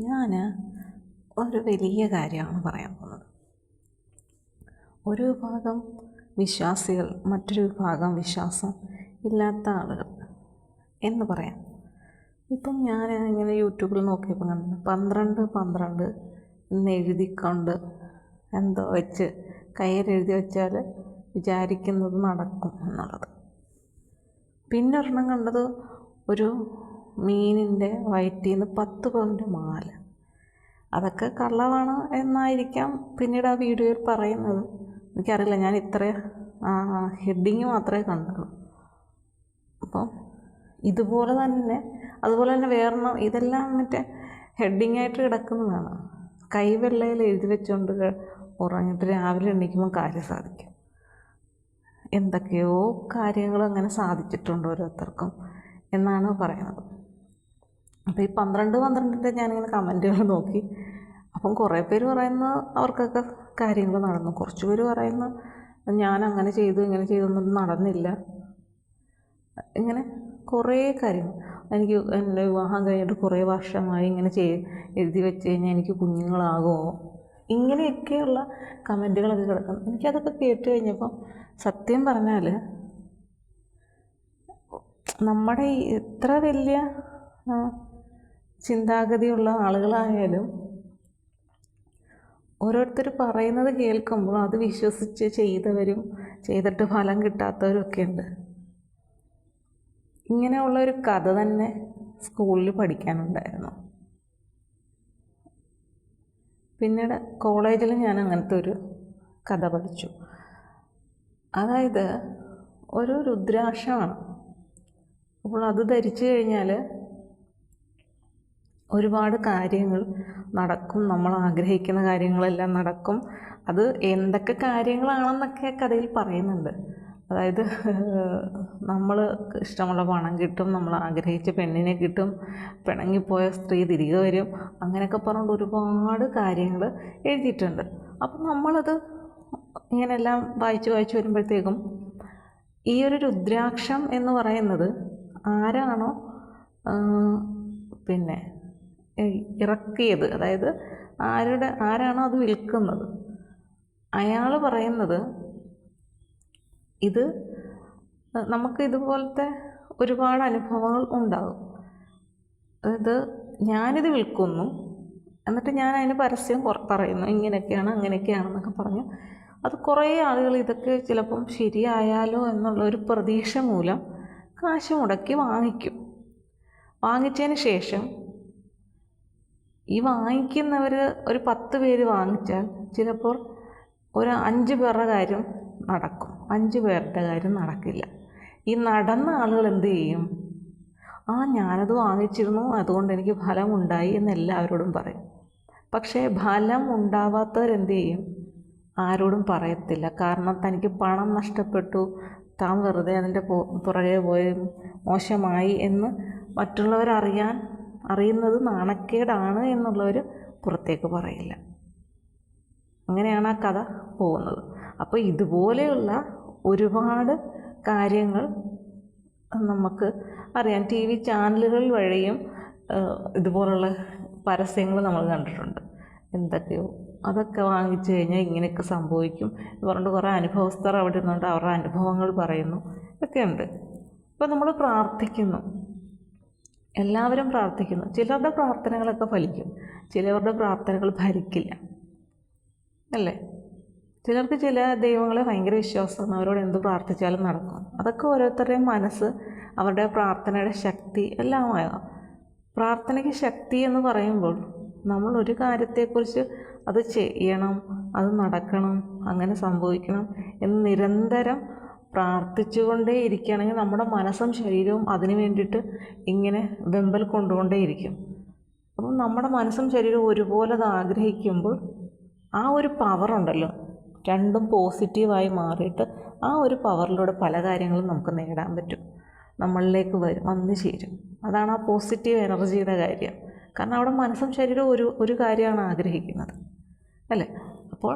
ഞാൻ ഒരു വലിയ കാര്യമാണ് പറയാൻ പോകുന്നത്. ഒരു വിഭാഗം വിശ്വാസികൾ, മറ്റൊരു വിഭാഗം വിശ്വാസം ഇല്ലാത്ത ആളുകൾ എന്ന് പറയാം. ഇപ്പം ഞാൻ ഇങ്ങനെ യൂട്യൂബിൽ നോക്കിയപ്പോൾ കണ്ടു 12 എന്ന് എഴുതിക്കൊണ്ട് എന്തോ വെച്ച് കയ്യിലെഴുതി വെച്ചാൽ വിചാരിക്കുന്നത് നടക്കും എന്നുള്ളത്. പിന്നെ ഒരെണ്ണം കണ്ടത് ഒരു മീനിൻ്റെ വയറ്റിൽ നിന്ന് 10 പവൻ്റെ മാല. അതൊക്കെ കള്ളമാണ് എന്നായിരിക്കാം പിന്നീട് ആ വീഡിയോയിൽ പറയുന്നത്. എനിക്കറിയില്ല, ഞാൻ ഇത്ര ഹെഡിങ് മാത്രമേ കണ്ടുള്ളൂ. അപ്പോൾ അതുപോലെ തന്നെ വേറെണ്ണം, ഇതെല്ലാം മറ്റേ ഹെഡിങ്ങായിട്ട് കിടക്കുന്നതാണ്. കൈവെള്ളയിൽ എഴുതി വെച്ചുകൊണ്ട് ഉറങ്ങിയിട്ട് രാവിലെ എണീക്കുമ്പോൾ കാര്യം സാധിക്കും. എന്തൊക്കെയോ കാര്യങ്ങൾ അങ്ങനെ സാധിച്ചിട്ടുണ്ട് ഓരോരുത്തർക്കും എന്നാണ് പറയുന്നത്. അപ്പോൾ ഈ 12 ഞാനിങ്ങനെ കമൻറ്റുകൾ നോക്കി. അപ്പം കുറേ പേര് പറയുന്നത് അവർക്കൊക്കെ കാര്യങ്ങൾ നടന്നു. കുറച്ച് പേര് പറയുന്നത് ഞാൻ അങ്ങനെ ചെയ്തു ഇങ്ങനെ ചെയ്തൊന്നും നടന്നില്ല. ഇങ്ങനെ കുറേ കാര്യങ്ങൾ, എനിക്ക് എൻ്റെ വിവാഹം കഴിഞ്ഞിട്ട് കുറേ വർഷമായി ഇങ്ങനെ എഴുതി വെച്ച് കഴിഞ്ഞാൽ എനിക്ക് കുഞ്ഞുങ്ങളാകുമോ, ഇങ്ങനെയൊക്കെയുള്ള കമൻറ്റുകളൊക്കെ കിടക്കുന്നു. എനിക്കതൊക്കെ കേട്ട് കഴിഞ്ഞപ്പം സത്യം പറഞ്ഞാൽ നമ്മുടെ എത്ര വലിയ ചിന്താഗതിയുള്ള ആളുകളായാലും ഓരോരുത്തർ പറയുന്നത് കേൾക്കുമ്പോൾ അത് വിശ്വസിച്ച് ചെയ്തവരും ചെയ്തിട്ട് ഫലം കിട്ടാത്തവരും ഒക്കെ ഉണ്ട്. ഇങ്ങനെയുള്ളൊരു കഥ തന്നെ സ്കൂളിൽ പഠിക്കാനുണ്ടായിരുന്നു. പിന്നീട് കോളേജിൽ ഞാൻ അങ്ങനത്തെ ഒരു കഥ പഠിച്ചു. അതായത് ഒരു രുദ്രാക്ഷമാണ്. അപ്പോൾ അത് ധരിച്ചു കഴിഞ്ഞാൽ ഒരുപാട് കാര്യങ്ങൾ നടക്കും, നമ്മൾ ആഗ്രഹിക്കുന്ന കാര്യങ്ങളെല്ലാം നടക്കും. അത് എന്തൊക്കെ കാര്യങ്ങളാണെന്നൊക്കെ കഥയിൽ പറയുന്നുണ്ട്. അതായത് നമ്മൾ ഇഷ്ടമുള്ള പണം കിട്ടും, നമ്മൾ ആഗ്രഹിച്ച പെണ്ണിനെ കിട്ടും, പിണങ്ങിപ്പോയ സ്ത്രീ തിരികെ വരും, അങ്ങനെയൊക്കെ പറഞ്ഞുകൊണ്ട് ഒരുപാട് കാര്യങ്ങൾ എഴുതിയിട്ടുണ്ട്. അപ്പം നമ്മളത് ഇങ്ങനെല്ലാം വായിച്ച് വരുമ്പോഴത്തേക്കും ഈ ഒരു രുദ്രാക്ഷം എന്ന് പറയുന്നത് ആരാണോ ഇറക്കിയത്, അതായത് ആരാണോ അത് വിൽക്കുന്നത്, അയാൾ പറയുന്നത് ഇത് നമുക്ക് ഇതുപോലത്തെ ഒരുപാട് അനുഭവങ്ങൾ ഉണ്ടാകും. അതായത് ഞാനിത് വിൽക്കുന്നു, എന്നിട്ട് ഞാൻ അതിന് പരസ്യം പറയുന്നു, ഇങ്ങനെയൊക്കെയാണ് അങ്ങനെയൊക്കെയാണെന്നൊക്കെ പറഞ്ഞു. അത് കുറേ ആളുകൾ ഇതൊക്കെ ചിലപ്പം ശരിയായാലോ എന്നുള്ളൊരു പ്രതീക്ഷ മൂലം കാശ് മുടക്കി വാങ്ങിക്കും. വാങ്ങിച്ചതിന് ശേഷം ഈ വാങ്ങിക്കുന്നവർ ഒരു 10 പേര് വാങ്ങിച്ചാൽ ചിലപ്പോൾ ഒരു 5 പേരുടെ കാര്യം നടക്കും, 5 പേരുടെ കാര്യം നടക്കില്ല. ഈ നടന്ന ആളുകൾ എന്ത് ചെയ്യും? ഞാനത് വാങ്ങിച്ചിരുന്നു, അതുകൊണ്ട് എനിക്ക് ഫലമുണ്ടായി എന്നെല്ലാവരോടും പറയും. പക്ഷേ ഫലം ഉണ്ടാവാത്തവരെന്ത് ചെയ്യും? ആരോടും പറയത്തില്ല. കാരണം തനിക്ക് പണം നഷ്ടപ്പെട്ടു, താൻ വെറുതെ അതിൻ്റെ പുറകെ പോയി മോശമായി എന്ന് അറിയുന്നത് നാണക്കേടാണ് എന്നുള്ളവർ പുറത്തേക്ക് പറയില്ല. അങ്ങനെയാണ് ആ കഥ പോകുന്നത്. അപ്പോൾ ഇതുപോലെയുള്ള ഒരുപാട് കാര്യങ്ങൾ നമുക്ക് അറിയാം. TV ചാനലുകൾ വഴിയും ഇതുപോലുള്ള പരസ്യങ്ങൾ നമ്മൾ കണ്ടിട്ടുണ്ട്. എന്തൊക്കെയോ അതൊക്കെ വാങ്ങിച്ചു കഴിഞ്ഞാൽ ഇങ്ങനെയൊക്കെ സംഭവിക്കും എന്ന് പറഞ്ഞിട്ട് കുറേ അനുഭവസ്ഥർ അവിടെ ഇരുന്നുകൊണ്ട് അവരുടെ അനുഭവങ്ങൾ പറയുന്നു, ഒക്കെയുണ്ട്. അപ്പോൾ നമ്മൾ പ്രാർത്ഥിക്കുന്നു, എല്ലാവരും പ്രാർത്ഥിക്കുന്നു. ചിലരുടെ പ്രാർത്ഥനകളൊക്കെ ഫലിക്കും, ചിലവരുടെ പ്രാർത്ഥനകൾ ഫലിക്കില്ല, അല്ലേ? ചിലർക്ക് ചില ദൈവങ്ങളെ ഭയങ്കര വിശ്വാസമാണ്, അവരോട് എന്ത് പ്രാർത്ഥിച്ചാലും നടക്കും. അതൊക്കെ ഓരോരുത്തരുടെയും മനസ്സ്, അവരുടെ പ്രാർത്ഥനയുടെ ശക്തി എല്ലാമാകാം. പ്രാർത്ഥനയ്ക്ക് ശക്തി എന്ന് പറയുമ്പോൾ നമ്മൾ ഒരു കാര്യത്തെക്കുറിച്ച് അത് ചെയ്യണം, അത് നടക്കണം, അങ്ങനെ സംഭവിക്കണം എന്ന് നിരന്തരം പ്രാർത്ഥിച്ചുകൊണ്ടേ ഇരിക്കുകയാണെങ്കിൽ നമ്മുടെ മനസ്സും ശരീരവും അതിനു വേണ്ടിയിട്ട് ഇങ്ങനെ വെമ്പൽ കൊണ്ടുകൊണ്ടേയിരിക്കും. അപ്പം നമ്മുടെ മനസ്സും ശരീരവും ഒരുപോലെ അത് ആഗ്രഹിക്കുമ്പോൾ ആ ഒരു പവറുണ്ടല്ലോ, രണ്ടും പോസിറ്റീവായി മാറിയിട്ട് ആ ഒരു പവറിലൂടെ പല കാര്യങ്ങളും നമുക്ക് നേടാൻ പറ്റും, നമ്മളിലേക്ക് വന്നു ചേരും. അതാണ് ആ പോസിറ്റീവ് എനർജിയുടെ കാര്യം. കാരണം അവിടെ മനസ്സും ശരീരവും ഒരു കാര്യമാണ് ആഗ്രഹിക്കുന്നത്, അല്ലേ? അപ്പോൾ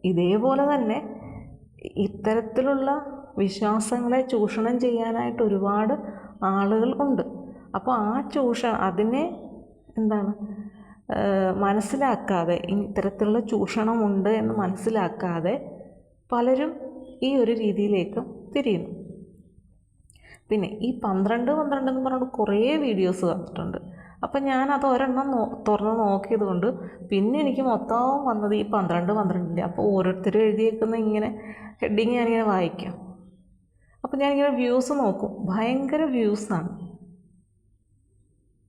ഇതേപോലെ തന്നെ ഇത്തരത്തിലുള്ള വിശ്വാസങ്ങളെ ചൂഷണം ചെയ്യാനായിട്ട് ഒരുപാട് ആളുകൾ ഉണ്ട്. അപ്പോൾ അതിനെ മനസ്സിലാക്കാതെ ഇത്തരത്തിലുള്ള ചൂഷണമുണ്ട് എന്ന് മനസ്സിലാക്കാതെ പലരും ഈ ഒരു രീതിയിലേക്ക് തിരിയുന്നു. പിന്നെ ഈ 12 എന്ന് പറഞ്ഞുകൊണ്ട് കുറേ വീഡിയോസ് വന്നിട്ടുണ്ട്. അപ്പം ഞാനത് ഒരെണ്ണം തുറന്ന് നോക്കിയത് കൊണ്ട് പിന്നെ എനിക്ക് മൊത്തം വന്നത് ഈ 12 അപ്പോൾ ഓരോരുത്തരും എഴുതിയേക്കുന്ന ഇങ്ങനെ ഹെഡിങ് ഞാനിങ്ങനെ വായിക്കാം. അപ്പം ഞാനിങ്ങനെ വ്യൂസ് നോക്കും, ഭയങ്കര വ്യൂസാണ്,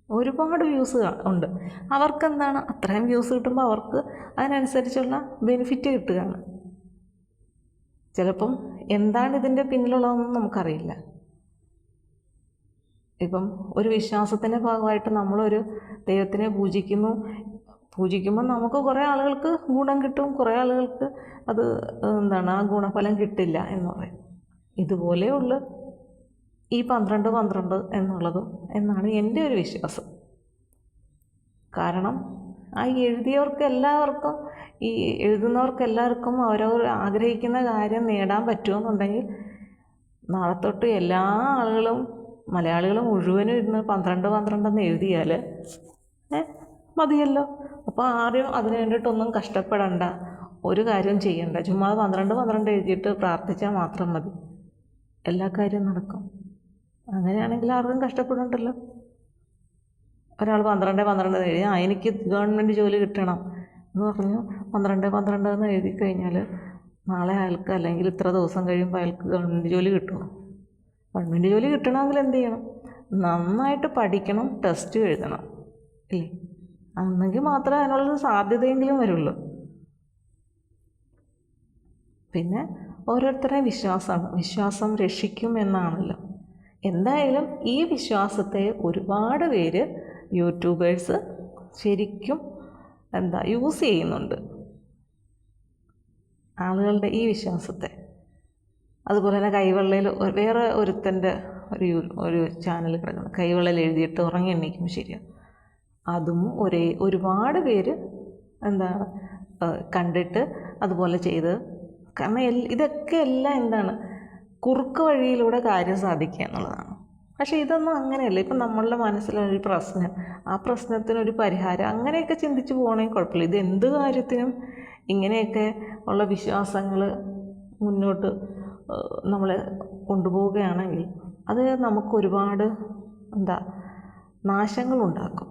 ഒരുപാട് വ്യൂസ് ഉണ്ട്. അവർക്കെന്താണ് അത്രയും വ്യൂസ് കിട്ടുമ്പോൾ അവർക്ക് അതിനനുസരിച്ചുള്ള ബെനിഫിറ്റ് കിട്ടുകയാണ്. ചിലപ്പം എന്താണ് ഇതിൻ്റെ പിന്നിലുള്ളതെന്ന് നമുക്കറിയില്ല. ഇപ്പം ഒരു വിശ്വാസത്തിൻ്റെ ഭാഗമായിട്ട് നമ്മളൊരു ദൈവത്തിനെ പൂജിക്കുമ്പോൾ നമുക്ക് കുറേ ആളുകൾക്ക് ഗുണം കിട്ടും, കുറേ ആളുകൾക്ക് അത് ആ ഗുണഫലം കിട്ടില്ല എന്ന് പറയും. ഇതുപോലെയുള്ള ഈ 12 എന്നുള്ളതും എന്നാണ് എൻ്റെ ഒരു വിശ്വാസം. കാരണം ആ എഴുതുന്നവർക്കെല്ലാവർക്കും അവരവർ ആഗ്രഹിക്കുന്ന കാര്യം നേടാൻ പറ്റുമെന്നുണ്ടെങ്കിൽ നാളെ തൊട്ട് എല്ലാ ആളുകളും, മലയാളികൾ മുഴുവനും ഇരുന്ന് 12 എഴുതിയാൽ മതിയല്ലോ. അപ്പോൾ ആരും അതിന് വേണ്ടിയിട്ടൊന്നും കഷ്ടപ്പെടണ്ട, ഒരു കാര്യം ചെയ്യണ്ട, ചുമ്മാ 12 എഴുതിയിട്ട് പ്രാർത്ഥിച്ചാൽ മാത്രം മതി, എല്ലാ കാര്യവും നടക്കും. അങ്ങനെയാണെങ്കിൽ ആർക്കും കഷ്ടപ്പെടണ്ടല്ലോ. ഒരാൾ 12 എഴുതി എനിക്ക് ഗവൺമെൻറ് ജോലി കിട്ടണം എന്ന് പറഞ്ഞു 12 എന്ന് എഴുതി കഴിഞ്ഞാൽ നാളെ അയാൾക്ക് അല്ലെങ്കിൽ ഇത്ര ദിവസം കഴിയുമ്പോൾ അയാൾക്ക് ഗവൺമെൻറ് ജോലി കിട്ടുമോ? ഗവൺമെൻറ് ജോലി കിട്ടണമെങ്കിൽ എന്ത് ചെയ്യണം? നന്നായിട്ട് പഠിക്കണം, ടെസ്റ്റ് എഴുതണം, ഇല്ലേ? അന്നെങ്കിൽ മാത്രമേ അതിനുള്ളൊരു സാധ്യതയെങ്കിലും വരുള്ളൂ. പിന്നെ ഓരോരുത്തരുടെയും വിശ്വാസം രക്ഷിക്കും എന്നാണല്ലോ. എന്തായാലും ഈ വിശ്വാസത്തെ ഒരുപാട് പേര് യൂട്യൂബേഴ്സ് ശരിക്കും യൂസ് ചെയ്യുന്നുണ്ട്, ആളുകളുടെ ഈ വിശ്വാസത്തെ. അതുപോലെ തന്നെ കൈവെള്ളയിൽ വേറെ ഒരുത്തൻ്റെ ഒരു ചാനൽ കിടക്കുന്നു, കൈവെള്ളയിൽ എഴുതിയിട്ട് ഉറങ്ങി എണീക്കും, ശരിയാണ്. അതും ഒരുപാട് പേര് കണ്ടിട്ട് അതുപോലെ ചെയ്ത്. കാരണം ഇതൊക്കെ എല്ലാം കുറുക്ക് വഴിയിലൂടെ കാര്യം സാധിക്കുക എന്നുള്ളതാണ്. പക്ഷേ ഇതൊന്നും അങ്ങനെയല്ല. ഇപ്പം നമ്മളുടെ മനസ്സിലൊരു പ്രശ്നം, ആ പ്രശ്നത്തിനൊരു പരിഹാരം, അങ്ങനെയൊക്കെ ചിന്തിച്ച് പോകണമെങ്കിൽ കുഴപ്പമില്ല. ഇത് എന്ത് കാര്യത്തിനും ഇങ്ങനെയൊക്കെ ഉള്ള വിശ്വാസങ്ങൾ മുന്നോട്ട് നമ്മൾ കൊണ്ടുപോവുകയാണെങ്കിൽ അത് നമുക്കൊരുപാട് നാശങ്ങളുണ്ടാക്കും,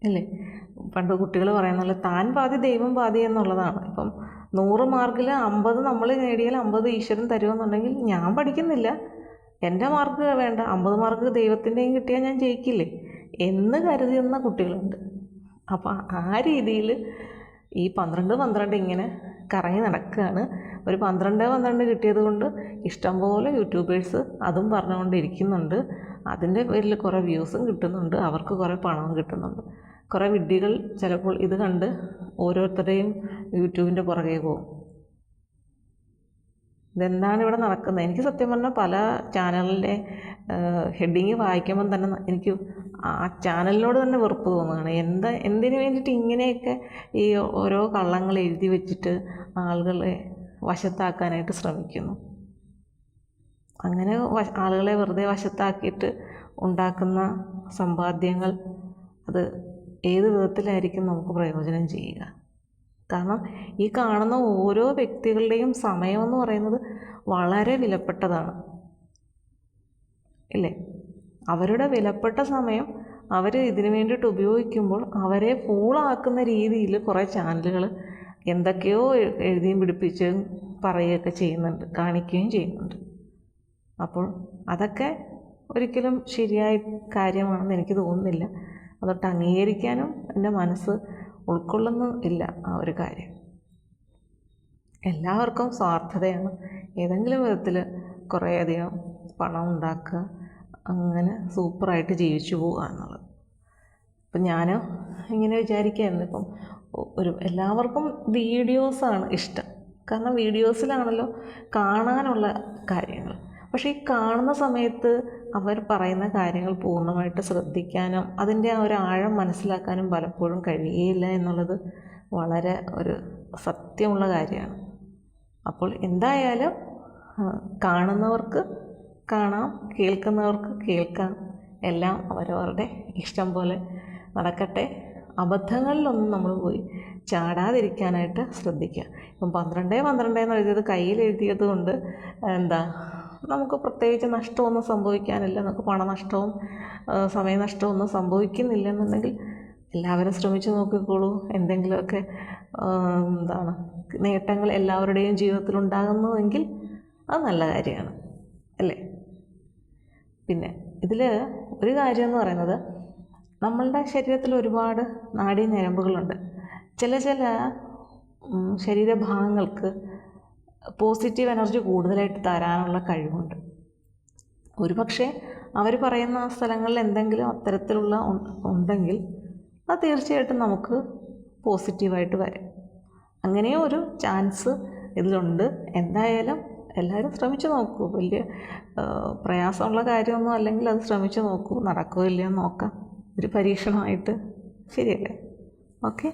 അല്ലേ? പണ്ട് കുട്ടികൾ പറയുന്നത് താൻ പാതി ദൈവം പാതി എന്നുള്ളതാണ്. ഇപ്പം 100 മാർക്കിൽ 50 നമ്മൾ നേടിയാൽ 50 ഈശ്വരൻ തരുമെന്നുണ്ടെങ്കിൽ ഞാൻ പഠിക്കുന്നില്ല, എൻ്റെ മാർക്ക് വേണ്ട, 50 മാർക്ക് ദൈവത്തിൻ്റെയും കിട്ടിയാൽ ഞാൻ ജയിക്കില്ലേ എന്ന് കരുതുന്ന കുട്ടികളുണ്ട്. അപ്പോൾ ആ രീതിയിൽ ഈ 12 ഇങ്ങനെ കറങ്ങി നടക്കുകയാണ്. ഒരു 12 കിട്ടിയത് കൊണ്ട് ഇഷ്ടംപോലെ യൂട്യൂബേഴ്സ് അതും പറഞ്ഞുകൊണ്ടിരിക്കുന്നുണ്ട്. അതിൻ്റെ പേരിൽ കുറേ വ്യൂസും കിട്ടുന്നുണ്ട്, അവർക്ക് കുറേ പണവും കിട്ടുന്നുണ്ട്. കുറേ വിഡ്ഢികൾ ചിലപ്പോൾ ഇത് കണ്ട് ഓരോരുത്തരുടെയും യൂട്യൂബിൻ്റെ പുറകെ പോകും. ഇതെന്താണ് ഇവിടെ നടക്കുന്നത്? എനിക്ക് സത്യം പറഞ്ഞാൽ പല ചാനലിൻ്റെ ഹെഡിങ് വായിക്കുമ്പം തന്നെ എനിക്ക് ആ ചാനലിനോട് തന്നെ വെറുപ്പ് തോന്നുകയാണ്. എന്തിനു വേണ്ടിയിട്ട് ഇങ്ങനെയൊക്കെ ഈ ഓരോ കള്ളങ്ങൾ എഴുതി വെച്ചിട്ട് ആളുകളെ വശത്താക്കാനായിട്ട് ശ്രമിക്കുന്നു. അങ്ങനെ ആളുകളെ വെറുതെ വശത്താക്കിയിട്ട് ഉണ്ടാക്കുന്ന സമ്പാദ്യങ്ങൾ അത് ഏത് വിധത്തിലായിരിക്കും നമുക്ക് പ്രയോജനം ചെയ്യുക? കാരണം ഈ കാണുന്ന ഓരോ വ്യക്തികളുടെയും സമയമെന്ന് പറയുന്നത് വളരെ വിലപ്പെട്ടതാണ്, ഇല്ലേ? അവരുടെ വിലപ്പെട്ട സമയം അവർ ഇതിനു വേണ്ടിയിട്ട് ഉപയോഗിക്കുമ്പോൾ അവരെ ഫൂളാക്കുന്ന രീതിയിൽ കുറേ ചാനലുകൾ എന്തൊക്കെയോ എഴുതിയും പിടിപ്പിച്ച് പറയുകയൊക്കെ ചെയ്യുന്നുണ്ട്, കാണിക്കുകയും ചെയ്യുന്നുണ്ട്. അപ്പോൾ അതൊക്കെ ഒരിക്കലും ശരിയായ കാര്യമാണെന്ന് എനിക്ക് തോന്നുന്നില്ല. അതൊട്ട് അംഗീകരിക്കാനും എൻ്റെ മനസ്സ് ഉൾക്കൊള്ളുന്നില്ല ആ ഒരു കാര്യം. എല്ലാവർക്കും സ്വാർത്ഥതയാണ്, ഏതെങ്കിലും വിധത്തിൽ കുറേയധികം പണം ഉണ്ടാക്കുക, അങ്ങനെ സൂപ്പറായിട്ട് ജീവിച്ചു പോവുക എന്നുള്ളത്. അപ്പം ഞാൻ ഇങ്ങനെ വിചാരിക്കുകയായിരുന്നു, ഇപ്പം എല്ലാവർക്കും വീഡിയോസാണ് ഇഷ്ടം. കാരണം വീഡിയോസിലാണല്ലോ കാണാനുള്ള കാര്യങ്ങൾ. പക്ഷേ ഈ കാണുന്ന സമയത്ത് അവർ പറയുന്ന കാര്യങ്ങൾ പൂർണ്ണമായിട്ട് ശ്രദ്ധിക്കാനും അതിൻ്റെ ആ ഒരു ആഴം മനസ്സിലാക്കാനും പലപ്പോഴും കഴിയുകയില്ല എന്നുള്ളത് വളരെ ഒരു സത്യമുള്ള കാര്യമാണ്. അപ്പോൾ എന്തായാലും കാണുന്നവർക്ക് കാണാം, കേൾക്കുന്നവർക്ക് കേൾക്കാം, എല്ലാം അവരവരുടെ ഇഷ്ടം പോലെ നടക്കട്ടെ. അബദ്ധങ്ങളിലൊന്നും നമ്മൾ പോയി ചാടാതിരിക്കാനായിട്ട് ശ്രദ്ധിക്കുക. ഇപ്പം 12 എന്ന് എഴുതിയത് കയ്യിൽ എഴുതിയത് കൊണ്ട് നമുക്ക് പ്രത്യേകിച്ച് നഷ്ടമൊന്നും സംഭവിക്കാനില്ല, നമുക്ക് പണനഷ്ടവും സമയനഷ്ടവും ഒന്നും സംഭവിക്കുന്നില്ല എന്നുണ്ടെങ്കിൽ എല്ലാവരും ശ്രമിച്ചു നോക്കിക്കോളൂ. എന്തെങ്കിലുമൊക്കെ നേട്ടങ്ങൾ എല്ലാവരുടെയും ജീവിതത്തിൽ ഉണ്ടാകുന്നുവെങ്കിൽ അത് നല്ല കാര്യമാണ് അല്ലേ. പിന്നെ ഇതിൽ ഒരു കാര്യം എന്ന് പറയുന്നത്, നമ്മളുടെ ശരീരത്തിൽ ഒരുപാട് നാഡീഞരമ്പുകളുണ്ട്. ചില ശരീരഭാഗങ്ങൾക്ക് പോസിറ്റീവ് എനർജി കൂടുതലായിട്ട് തരാനുള്ള കഴിവുണ്ട്. ഒരുപക്ഷെ അവർ പറയുന്ന ആ സ്ഥലങ്ങളിൽ എന്തെങ്കിലും അത്തരത്തിലുള്ള ഉണ്ടെങ്കിൽ അത് തീർച്ചയായിട്ടും നമുക്ക് പോസിറ്റീവായിട്ട് വരും. അങ്ങനെയും ഒരു ചാൻസ് ഇതിലുണ്ട്. എന്തായാലും എല്ലാവരും ശ്രമിച്ചു നോക്കൂ. വലിയ പ്രയാസമുള്ള കാര്യമൊന്നും അല്ലെങ്കിൽ അത് ശ്രമിച്ചു നോക്കൂ. നടക്കുമോ ഇല്ലയോ നോക്കാം. ഒരു പരീക്ഷണമായിട്ട്. ശരിയല്ലേ? ഓക്കെ.